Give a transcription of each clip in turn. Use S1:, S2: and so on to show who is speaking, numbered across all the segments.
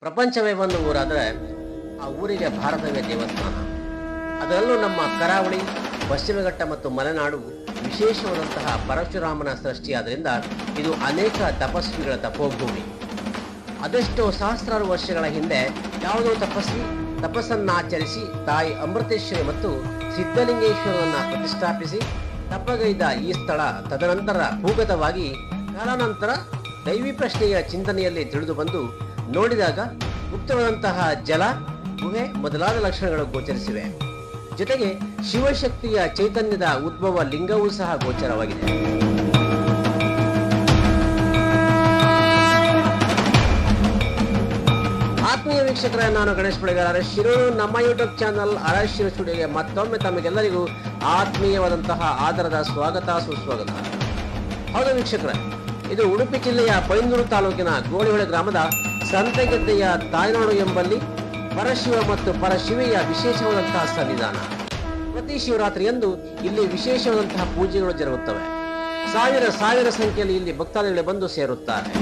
S1: ಪ್ರಪಂಚವೇ ಒಂದು ಊರಾದರೆ ಆ ಊರಿಗೆ ಭಾರತವೇ ದೇವಸ್ಥಾನ. ಅದರಲ್ಲೂ ನಮ್ಮ ಕರಾವಳಿ, ಪಶ್ಚಿಮ ಘಟ್ಟ ಮತ್ತು ಮಲೆನಾಡು ವಿಶೇಷವಾದಂತಹ ಪರಶುರಾಮನ ಸೃಷ್ಟಿಯಾದ್ದರಿಂದ ಇದು ಅನೇಕ ತಪಸ್ವಿಗಳ ತಪೋಭೂಮಿ. ಅದೆಷ್ಟೋ ಸಹಸ್ರಾರು ವರ್ಷಗಳ ಹಿಂದೆ ಯಾವುದೋ ತಪಸ್ಸನ್ನಾಚರಿಸಿ ತಾಯಿ ಅಮೃತೇಶ್ವರಿ ಮತ್ತು ಸಿದ್ಧಲಿಂಗೇಶ್ವರರನ್ನ ಪ್ರತಿಷ್ಠಾಪಿಸಿ ತಪಗೈದ ಈ ಸ್ಥಳ ತದನಂತರ ಭೂಗತವಾಗಿ ಕಾಲಾನಂತರ ದೈವಿ ಪ್ರಶ್ನೆಯ ಚಿಂತನೆಯಲ್ಲಿ ತಿಳಿದು ಬಂದು ನೋಡಿದಾಗ ಗುಪ್ತವಾದಂತಹ ಜಲ, ಗುಹೆ ಮೊದಲಾದ ಲಕ್ಷಣಗಳು ಗೋಚರಿಸಿವೆ. ಜೊತೆಗೆ ಶಿವಶಕ್ತಿಯ ಚೈತನ್ಯದ ಉದ್ಭವ ಲಿಂಗವೂ ಸಹ ಗೋಚರವಾಗಿದೆ. ಆತ್ಮೀಯ ವೀಕ್ಷಕರ, ನಾನು ಗಣೇಶ್ ಬಳಿಗಾರ ಅರಶಿರು. ನಮ್ಮ ಯೂಟ್ಯೂಬ್ ಚಾನಲ್ ಅರಶಿರು ಸ್ಟುಡಿಯೋಗೆ ಮತ್ತೊಮ್ಮೆ ತಮಗೆಲ್ಲರಿಗೂ ಆತ್ಮೀಯವಾದಂತಹ ಆದರದ ಸ್ವಾಗತ, ಸುಸ್ವಾಗತ. ಹೌದು ವೀಕ್ಷಕರ, ಇದು ಉಡುಪಿ ಜಿಲ್ಲೆಯ ಬೈಂದೂರು ತಾಲೂಕಿನ ಗೋಳಿಹೊಳೆ ಗ್ರಾಮದ ಸಂತೆಗೆದ್ದೆಯ ತಾಯ್ನಾಡು ಎಂಬಲ್ಲಿ ಪರಶಿವ ಮತ್ತು ಪರಶಿವೆಯ ವಿಶೇಷವಾದಂತಹ ಸನ್ನಿಧಾನ. ಪ್ರತಿ ಶಿವರಾತ್ರಿಯಂದು ಇಲ್ಲಿ ವಿಶೇಷವಾದಂತಹ ಪೂಜೆಗಳು ಜರುಗುತ್ತವೆ. ಸಾವಿರ ಸಂಖ್ಯೆಯಲ್ಲಿ ಇಲ್ಲಿ ಭಕ್ತಾದಿಗಳು ಬಂದು ಸೇರುತ್ತಾರೆ.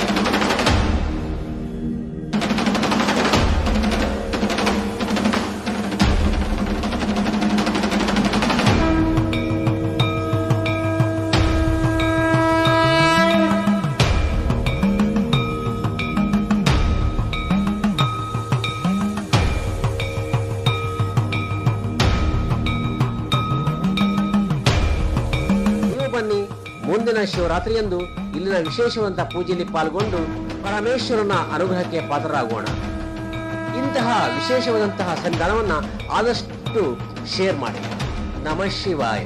S1: ಬನ್ನಿ, ಮುಂದಿನ ಶಿವರಾತ್ರಿಯಂದು ಇಲ್ಲಿನ ವಿಶೇಷವಂತ ಪೂಜೆಯಲ್ಲಿ ಪಾಲ್ಗೊಂಡು ಪರಮೇಶ್ವರನ ಅನುಗ್ರಹಕ್ಕೆ ಪಾತ್ರರಾಗೋಣ. ಇಂತಹ ವಿಶೇಷವಾದಂತಹ ಸನ್ನಿಧಾನವನ್ನ ಆದಷ್ಟು ಶೇರ್ ಮಾಡಿ. ನಮಃ ಶಿವಾಯ.